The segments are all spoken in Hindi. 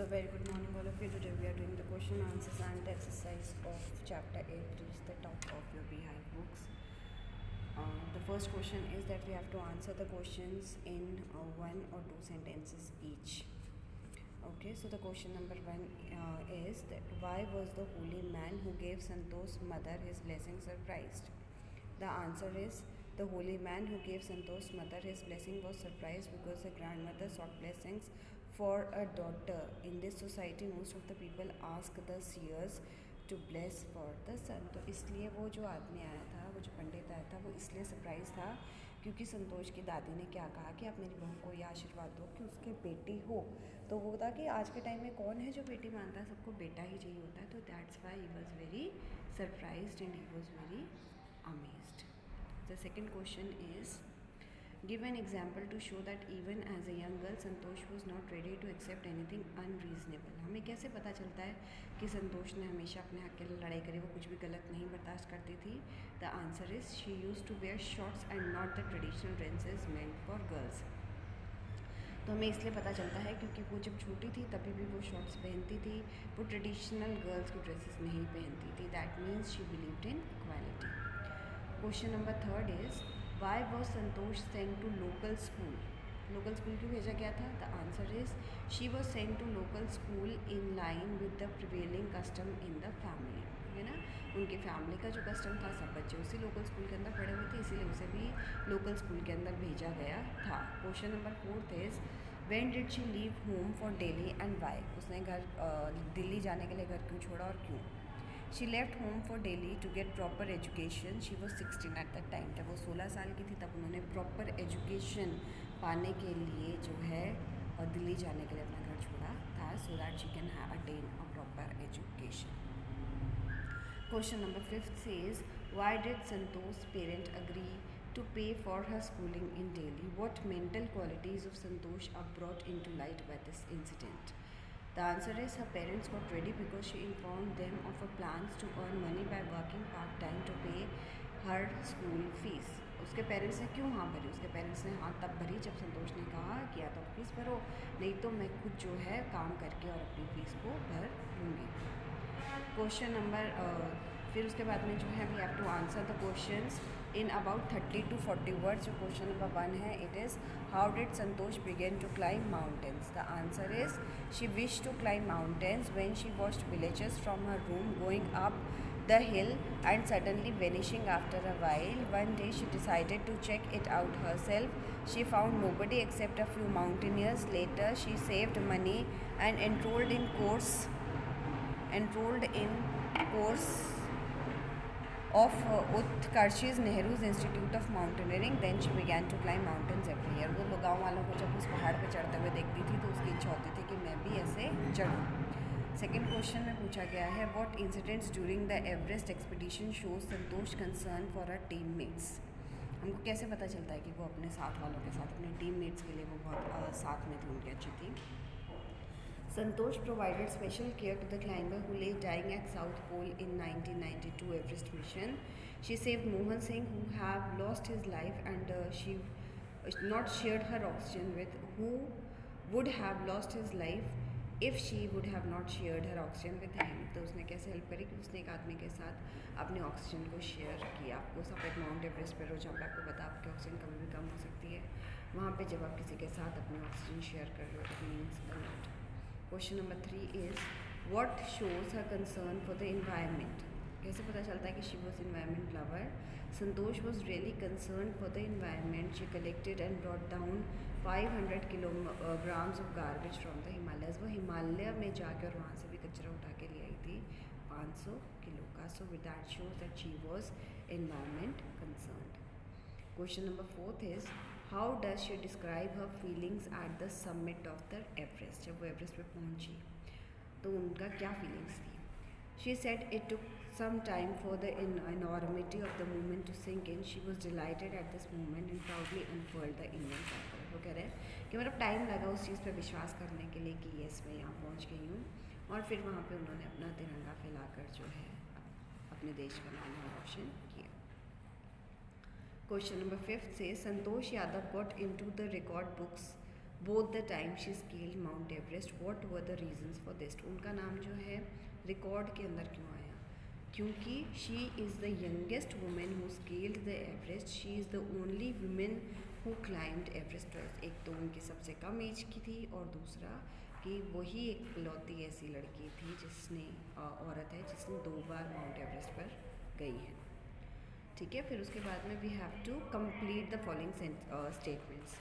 So very good morning all of you. Today we are doing the question answers and exercise of chapter 8. Reach the top of your beehive books. The first question is that we have to answer the questions in one or two sentences each. Okay, so the question number one is that why was the holy man who gave Santosh's mother his blessing surprised? The answer is the holy man who gave Santosh's mother his blessing was surprised because the grandmother sought blessings for a daughter. In this society, most of the people ask the seers to bless for the son. तो इसलिए वो जो आदमी आया था, वो जो पंडित आया था, वो इसलिए सरप्राइज था क्योंकि संतोष की दादी ने क्या कहा कि आप मेरी बहू को ये आशीर्वाद दो कि उसकी बेटी हो। तो वो था कि आज के टाइम में कौन है जो बेटी मानता है, सबको बेटा ही चाहिए होता है। तो that's why he was very surprised and he was very amazed. The second question is give an example to show that even as a young girl Santosh was not ready to accept anything unreasonable. हमें कैसे पता चलता है कि संतोष ने हमेशा अपने हक के लिए लड़ाई करी, वो कुछ भी गलत नहीं बर्दाश्त करती थी? The answer is she used to wear shorts and not the traditional dresses meant for girls. तो हमें इसलिए पता चलता है क्योंकि वो जब छोटी थी तभी भी वो शॉर्ट्स पहनती थी, वो ट्रेडिशनल गर्ल्स की ड्रेसेस नहीं पहनती थी. That means she believed in equality. Question number third is why was Santosh sent to local school? Local school क्यों भेजा गया था? The answer is she was sent to local school in line with the prevailing custom in the family. है ना, उनकी फैमिली का जो कस्टम था, सब बच्चे उसी लोकल स्कूल के अंदर पढ़े हुए थे, इसीलिए उसे भी लोकल स्कूल के अंदर भेजा गया था. Question number fourth is when did she leave home for Delhi and why? उसने दिल्ली जाने के लिए घर क्यों छोड़ा और क्यों? She left home for Delhi to get proper education. She was 16 at the time. जब वो 16 साल की थी तब उन्होंने प्रॉपर एजुकेशन पाने के लिए जो है दिल्ली जाने के लिए अपना घर छोड़ा था, so that she can attain a proper education. Question number 5 says, why did Santosh's parent agree to pay for her schooling in Delhi? What mental qualities of Santosh are brought into light by this incident? The answer is her parents got ready because she informed them of her plans to earn money by working part-time to pay her school fees. उसके पेरेंट्स ने क्यों हाँ भरी? उसके पेरेंट्स ने हाँ तब भरी जब संतोष ने कहा कि या तो फीस भरो, नहीं तो मैं खुद जो है काम करके और अपनी फ़ीस को भर लूँगी. क्वेश्चन नंबर फिर उसके बाद में जो है we have to answer the questions in about 30 to 40 words. जो क्वेश्चन नंबर 1 है, it is how did Santosh begin to climb mountains? The answer is she wish to climb mountains when she watched villages from her room going up the hill and suddenly vanishing after a while. One day she decided to check it out herself. She found nobody except a few mountaineers. Later she saved money and enrolled in course of Utkarsh's Nehru's Institute of Mountaineering. Then she began to climb mountains every year. वो लोग गाँव वालों को जब उस पहाड़ पे चढ़ते हुए देखती थी तो उसकी इच्छा होती थी कि मैं भी ऐसे चढ़ूँ. सेकेंड क्वेश्चन में पूछा गया है what incidents during the Everest expedition shows Santosh concern for her teammates? हमको कैसे पता चलता है कि वो अपने साथ वालों के साथ, अपने टीममेट्स के लिए वो बहुत साथ में थी, उनकी अच्छी थी. Santosh provided special care to the climber who lay dying at South Pole in 1992 Everest mission. She saved Mohan Singh who have lost his life and she not shared her oxygen with, who would have lost his life if she would have not shared her oxygen with him. तो उसने कैसे हेल्प करी कि उसने एक आदमी के साथ अपने ऑक्सीजन को शेयर किया. आपको सब एक माउंट एवरेस्ट पर हो जहाँ पे आपको पता आपकी ऑक्सीजन कभी भी कम हो सकती है, वहाँ पे जब आप किसी के साथ अपनी ऑक्सीजन शेयर कर रहे हो तो means the not. Question number 3 is what shows her concern for the environment? कैसे पता चलता है कि she was environment lover? Santosh was really concern for the environment. She collected and brought down 500 kilograms of garbage from the Himalayas. वो हिमालय में जाके और वहाँ से भी कचरा उठा के ले आई थी 500 किलो का. So with that shows that she was environment concern. Question number 4 is how does she describe her feelings at the summit of the Everest? जब वो एवरेस्ट पे पहुंची तो उनका क्या फीलिंग्स थी? She said it took some time for the enormity of the movement to sink in. She was delighted at this moment and proudly unfurled the Indian flag. वो कह रहे हैं कि मतलब टाइम लगा उस चीज़ पे विश्वास करने के लिए कि यस मैं यहाँ पहुँच गई हूँ, और फिर वहाँ पे उन्होंने अपना तिरंगा फैलाकर जो है अपने देश का नाम रोशन किया. Question number 5 says Santosh Yadav got into the record books both the time she scaled mount Everest, what were the reasons for this. उनका नाम जो है रिकॉर्ड के अंदर क्यों आया? क्योंकि she is the youngest women who scaled the Everest, she is the only women who climbed Everest twice. एक तो उनकी सबसे कम एज की थी, और दूसरा कि वही एक इकलौती ऐसी लड़की थी जिसने औरत है जिसने 2 बार माउंट एवरेस्ट पर गई है। ठीक है, फिर उसके बाद में we have to complete the following statements.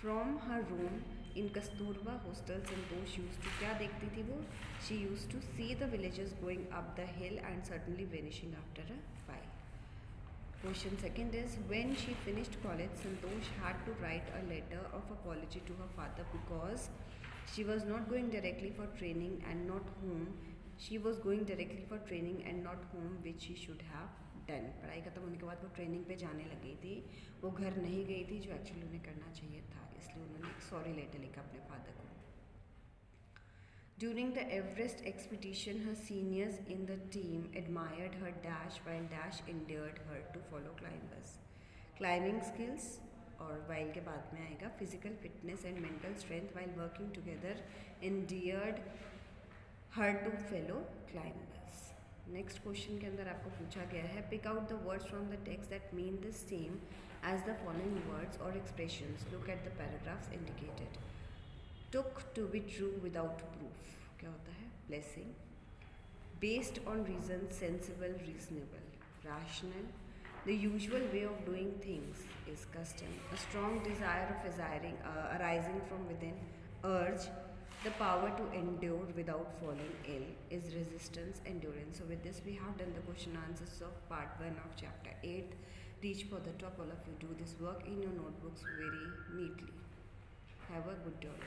From her room in Kasturba hostel Santosh use to, क्या देखती थी वो? She use to see the villages going up the hill and certainly vanishing after a while. Question second is, when she finished college, Santosh had to write a letter of apology to her father because she was not going directly for training and not home. She was going directly for training and not home, which she should have done. पढ़ाई खत्म होने के बाद वो ट्रेनिंग पे जाने लगी थी, वो घर नहीं गई थी, जो एक्चुअली उन्हें करना चाहिए था, इसलिए उन्होंने एक सॉरी लेटर लिखा अपने फादर को। During the Everest expedition, her seniors in the team admired her dash while dash endeared her to fellow climbers. Climbing skills, और while के बाद में आएगा, physical fitness and mental strength while working together endeared her to fellow climbers. Next question के अंदर आपको पूछा गया है, pick out the words from the text that mean the same as the following words और expressions, look at the paragraphs indicated. took to be true without proof, क्या होता है? blessing. Based on reason, sensible, reasonable. Rational, the usual way of doing things is custom. A strong desire of desiring, arising from within. Urge, the power to endure without falling ill, is resistance, endurance. So with this we have done the question answers of part 1 of chapter 8. Reach for the top. All of you do this work in your notebooks very neatly. Have a good day.